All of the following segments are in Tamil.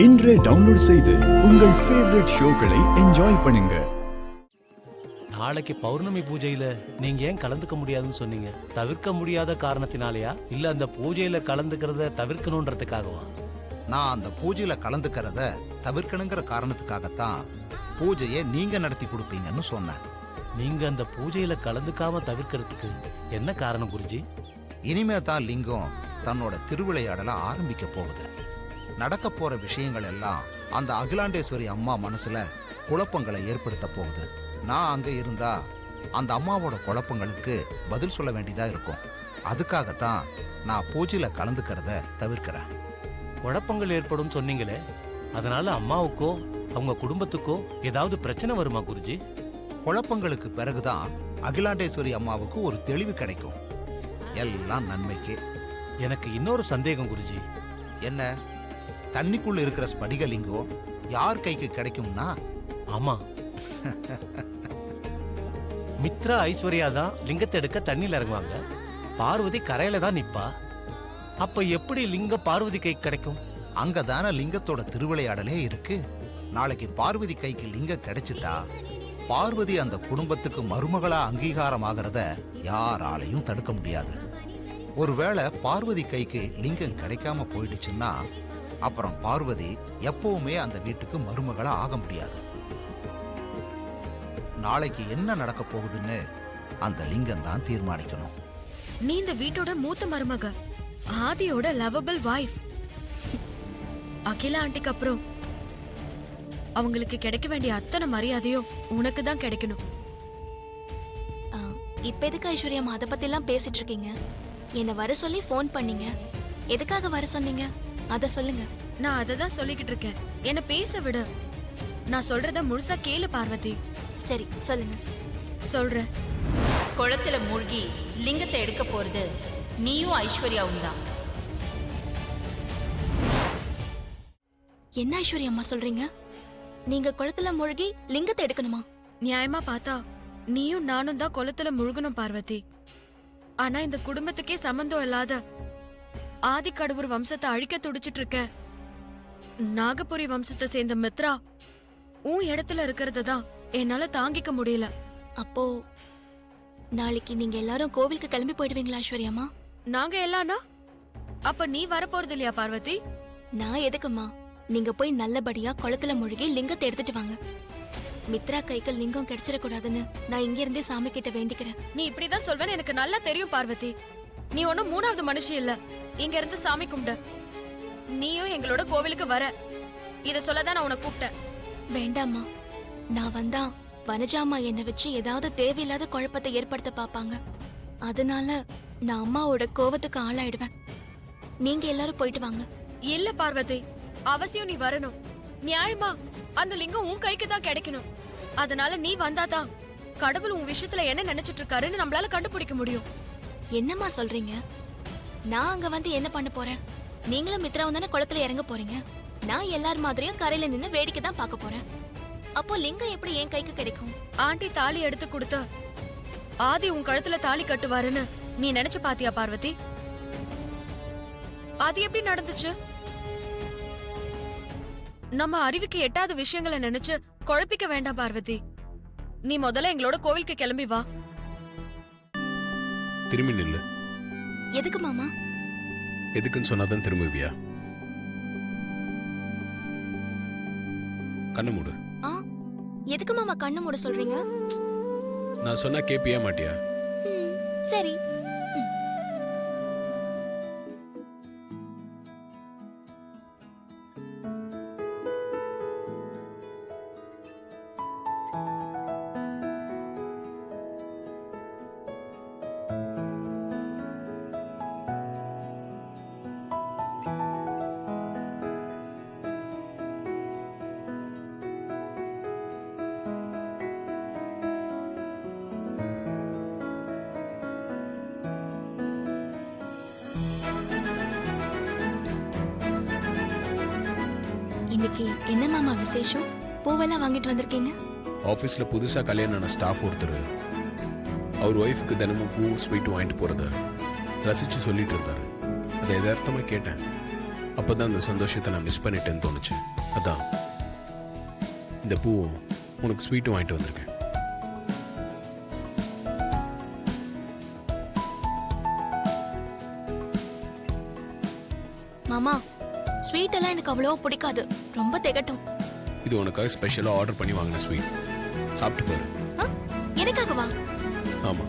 இன்றே டவுன்லோட் செய்து உங்கள் ஃபேவரட் ஷோக்களை என்ஜாய் பண்ணுங்க. நாளைக்கு பௌர்ணமி பூஜையில நீங்க ஏன் கலந்துக்க முடியாதுன்னு சொன்னீங்க? தவிர்க்க முடியாத காரணத்தினாலயா இல்ல அந்த பூஜையில கலந்துக்கிறத தவிர்க்கணும்ன்றதுக்காகவா? நான் அந்த பூஜையில கலந்துக்கிறத தவிர்க்கணுங்கிற காரணத்துக்காகத்தான் பூஜையை நீங்க நடத்தி கொடுப்பீங்கன்னு சொன்னேன். நீங்க அந்த பூஜையில கலந்துக்காம தவிர்க்கிறதுக்கு என்ன காரணம் குருஜி? இனிமே தான் லிங்கம் தன்னோட திருவிளையாடல ஆரம்பிக்க போகுது. நடக்க போற விஷயங்கள் எல்லாம் அந்த அகிலாண்டேஸ்வரி அம்மா மனசுல குழப்பங்களை ஏற்படுத்த போகுது. நான் அங்க இருந்தா அந்த அம்மாவோட குழப்பங்களுக்கு பதில் சொல்ல வேண்டியதா இருக்கும். அதுக்காகத்தான் நான் பூஜையில கலந்துக்கிறத தவிர்க்கிறேன். குழப்பங்கள் ஏற்படும் சொன்னீங்களே, அதனால அம்மாவுக்கோ அவங்க குடும்பத்துக்கோ ஏதாவது பிரச்சனை வருமா குருஜி? குழப்பங்களுக்கு பிறகுதான் அகிலாண்டேஸ்வரி அம்மாவுக்கு ஒரு தெளிவு கிடைக்கும். எல்லாம் நன்மைக்கு. எனக்கு இன்னொரு சந்தேகம் குருஜி. என்ன? தண்ணிக்குள்ள இருக்கிற ஸ்படிகலிங்கம் யார் கைக்கு கிடைக்கும்னா? ஆமா, மித்ரா ஐஸ்வர்யா தான் லிங்கத்தை எடுக்க தண்ணியில இறங்குவாங்க. பார்வதி கரையில தான் நிப்பா. அப்ப எப்படி லிங்கம் பார்வதி கை கிடைக்கும்? அங்கதான லிங்கத்தோட திருவிளையாடலே இருக்கு. நாளைக்கு பார்வதி கைக்கு லிங்கம் கிடைச்சிட்டா பார்வதி அந்த குடும்பத்துக்கு மருமகளா அங்கீகாரமாகிறத யாராலையும் தடுக்க முடியாது. ஒருவேளை பார்வதி கைக்கு லிங்கம் கிடைக்காம போயிடுச்சுன்னா அப்புறம் பார்வதி எப்பவுமே அந்த வீட்டுக்கு மருமகளா ஆக முடியாது. நாளைக்கு என்ன நடக்க போகுதுன்னு அந்த லிங்கம் தான் தீர்மானிக்கணும். நீ இந்த வீட்டோட மூத்த மருமக, ஆதியோட லவபிள் வைஃப். அகிலா ஆண்டிக்கு அப்புறம் அவங்களுக்கு கிடைக்க வேண்டிய அத்தனை மரியாதையும் உனக்கு தான் கிடைக்கணும். இப்ப எதுக்கு ஐஸ்வர்யம் அத பத்தி எல்லாம் பேசிட்டு இருக்கீங்க? என்ன வர சொல்லி போன் பண்ணீங்க, எதுக்காக வர சொன்னீங்க அத சொல்லுங்க. நான் அதை தான் சொல்லிக்கிட்டு இருக்கேன், என்ன பேச விடு. நான் சொல்றத முழுசா கேளு பார்வதி. சரி சொல்லுங்க. சொல்றேன். குளத்துல மூழ்கி லிங்கத்தை எடுக்க போறது நீயும் ஐஸ்வர்யாவும் தான். என்ன ஐஸ்வர்யா அம்மா சொல்றீங்க? நீங்க குளத்துல மூழ்கி லிங்கத்தை எடுக்கணுமா? நியாயமா பார்த்தா நீயும் நானும் தான் குளத்துல முழுகணும் பார்வதி. ஆனா இந்த குடும்பத்துக்கே சம்பந்தம் இல்லாத ஆதிக்கடவுர் வம்சத்தை அழிக்க துடிச்சிட்டு இருக்க நாகபுரி வம்சத்தை சேர்ந்த மித்ரா உன் இடத்துல இருக்கிறத தான் என்னால தாங்கிக்க முடியல. அப்போ நாளைக்கு நீங்க எல்லாரும் கோவிலுக்கு கிளம்பி போயிடுவீங்களா ஐஸ்வர்யாமா? நாங்க எல்லாம்னா அப்ப நீ வரப்போறது இல்லையா பார்வதி? நான் எதுக்குமா? நீங்க போய் நல்லபடியா குளத்துல மூழ்கி லிங்கத்தை எடுத்துட்டு வாங்க. மித்ரா கைக்கு லிங்கம் கிடைச்சிடக்கூடாதுன்னு நான் இங்க இருந்தே சாமி கிட்ட வேண்டிக்கிறேன். நீ இப்படிதான் சொல்வேன்னு எனக்கு நல்லா தெரியும் பார்வதி. நீ ஒன்னும் மூணாவது மனுஷி இல்ல இங்க இருந்து சாமி கும்பிட. நீயும் எங்களோட கோவிலுக்கு வர, இத சொல்லதான் நான் உன்னை கூப்பிட்டேன். வேண்டாமா, நான் வந்தா வனஜாமா என்னை வச்சு ஏதாவது தேவையில்லாத குழப்பத்தை ஏற்படுத்த பாப்பாங்க. அதனால நான் அம்மாவோட கோவத்துக்கு ஆளாயிடுவேன். நீங்க எல்லாரும் போயிட்டு வாங்க. இல்ல பார்வதி, அவசியம் நீ வரணும். நியாயமா அந்த லிங்கம் உன் கைக்கு தான் கிடைக்கணும். அதனால நீ வந்தாதான் கடவுள் உன் விஷயத்துல என்ன நினைச்சிட்டு இருக்காருன்னு நம்மளால கண்டுபிடிக்க முடியும். என்னம்மா சொல்றீங்க? நான் அங்க வந்து என்ன பண்ண போறேன்? நீங்களும் மித்ராவும் தானே குளத்துல இறங்க போறீங்க. நான் எல்லார் மாதிரியும் கரையில நின்னு வேடிக்கை தான் பார்க்க போறேன். அப்போ லிங்கம் எப்படி என் கைக்கு கிடைக்கும்? ஆண்டி தாலி எடுத்து கொடுத்த ஆதி உன் கழுத்துல தாலி கட்டுவாருன்னு நீ நினைச்சு பாத்தியா பார்வதி? அது எப்படி நடந்துச்சு? நம்ம அறிவுக்கு எட்டாத விஷயங்களை நினைச்சு குழப்பிக்க வேண்டாம் பார்வதி. நீ முதல்ல எங்களோட கோவிலுக்கு கிளம்பி வா. திரும்பி நில்லு. எதுக்கு மாமா? எதுக்குன்னு சொன்னாதான் திரும்புவியா? கண்ணு மூடு. எதுக்கு மாமா கண்ணு மூட சொல்றீங்க? நான் சொன்னா கேப்பியா மாட்டியா? சரி. இன்னைக்கு என்ன மாமா விசேஷம்? பூவெல்லாம் வாங்கிட்டு வந்திருக்கீங்க? ஆஃபீஸ்ல புதுசா கல்யாணம் ஆன ஸ்டாஃப் ஒருத்தர் அவர் ஒய்ஃபுக்கு தினமும் பூ ஸ்வீட் வாங்கிட்டு போறத ரசிச்சு சொல்லிட்டு இருந்தாரு. அதை எதார்த்தமா கேட்டேன். அப்பதான் அந்த சந்தோஷத்தை நான் மிஸ் பண்ணிட்டேன்னு தோணுச்சு. அதான் இந்த பூவும் உனக்கு ஸ்வீட்டும் வாங்கிட்டு வந்திருக்கேன். மாமா ஸ்வீட் எல்லாம் எனக்கு அவ்வளவா பிடிக்காது, ரொம்ப திகட்டும். இது உனக்காக ஸ்பெஷலாக ஆர்டர் பண்ணி வாங்கின ஸ்வீட். சாப்பிட்டு பாரு. ஆ? எனக்காகவா? ஆமா.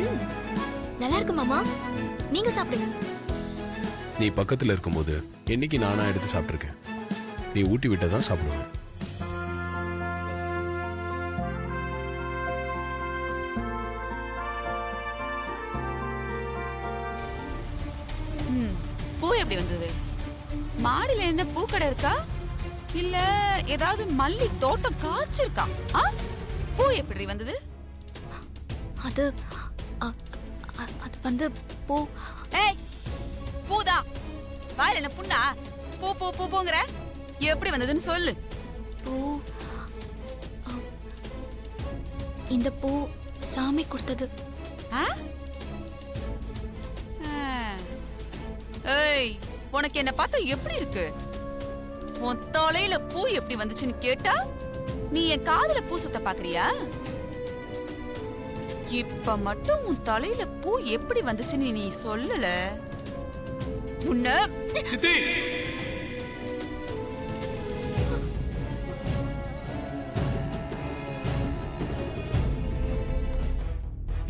ம், நல்லா இருக்கு மாமா, நீங்க சாப்பிடுங்க. நீ பக்கத்துல இருக்கும்போது என்னைக்கு நானா எடுத்து சாப்பிட்டுருக்கேன். நீ ஊட்டி விட்டதான் சாப்பிடுவேன். பூ எப்படி வந்தது? மாடியில என்ன பூக்கடை இருக்கா இல்ல ஏதாவது மல்லி தோட்டம் காய்ச்சிருக்கா? பூ எப்படி வந்தது? அது அது வந்து பூ. ஏய், பூதா வாயில என்ன புண்ணா? பூ பூ பூ பூங்கற எப்படி வந்ததுன்னு சொல்லு. பூ இந்த பூ சாமி கொடுத்தது. ஆ? ஏய், உனக்கு என்ன பார்த்தா எப்படி இருக்கு? உன் தலையில பூ எப்படி வந்துச்சுன்னு கேட்டா நீ என் காதுல பூ சுத்த பாக்குறியா? இப்ப மட்டும் உன் தலையில பூ எப்படி வந்துச்சுன்னு நீ சொல்லல. உன்ன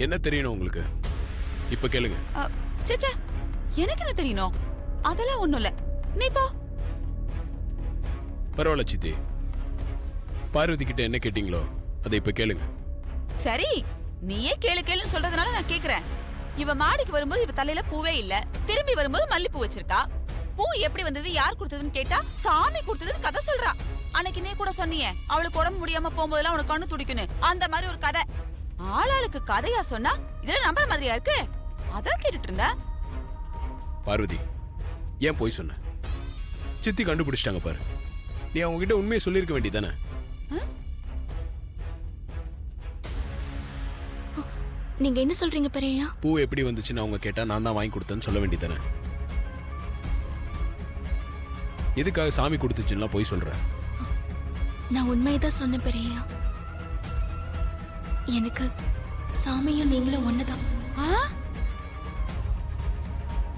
என்ன தெரியணும் உங்களுக்கு? இப்ப கேளுங்க. சேச்சா, எனக்கு என்ன தெரியணும்? அதெல்லாம் ஒண்ணும் இல்ல, நீ போ. பரவாயில்ல சித்தி. பார்வதி கிட்ட என்ன கேட்டீங்களோ அதை இப்ப கேளுங்க. சரி, நீயே கேளு கேளுன்னு சொல்றதுனால நான் கேக்குறேன். இவ மாடிக்கு வரும்போது இவ தலையில பூவே இல்ல, திரும்பி வரும்போது மல்லிப்பூ வச்சிருக்கா. பூ எப்படி வந்தது, யார் கொடுத்ததுன்னு கேட்டா சாமி கொடுத்ததுன்னு கதை சொல்றா. அன்னைக்கு நீ கூட சொன்னியே அவளுக்கு உடம்பு முடியாம போகும்போதெல்லாம் உனக்கு கண்ணு துடிக்குன்னு, அந்த மாதிரி ஒரு கதை. ஆளாளுக்கு கதையா சொன்னா இதுல நம்புற மாதிரியா இருக்கு? அதான் கேட்டுட்டு இருந்த. பார்வதி, ஏன் போய் சொன்ன? சித்தி கண்டுபிடிச்சிட்டாங்க பாரு. நீ அவங்க கிட்ட உண்மையை சொல்லிருக்க வேண்டியதானே? நீங்க என்ன சொல்றீங்க பெரியயா? பூ எப்படி வந்துச்சுன்னு அவங்க கேட்டா நான் தான் வாங்கி கொடுத்தேன்னு சொல்ல வேண்டியதானே? எதுக்காக சாமி கொடுத்துச்சுன்னா போய் சொல்ற? நான் உண்மையதான் சொன்னேன் பெரியயா. எனக்கு சாமியும் நீங்களும் ஒண்ணுதான்.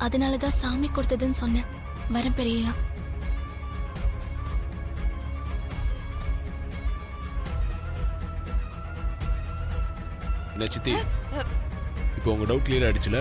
அதனாலதான் சாமி கொடுத்ததுன்னு சொன்னேன். வரேன் பெரியயா. என்ன சித்தி, இப்போ உங்க டவுட் கிளியர் ஆயிடுச்சுல?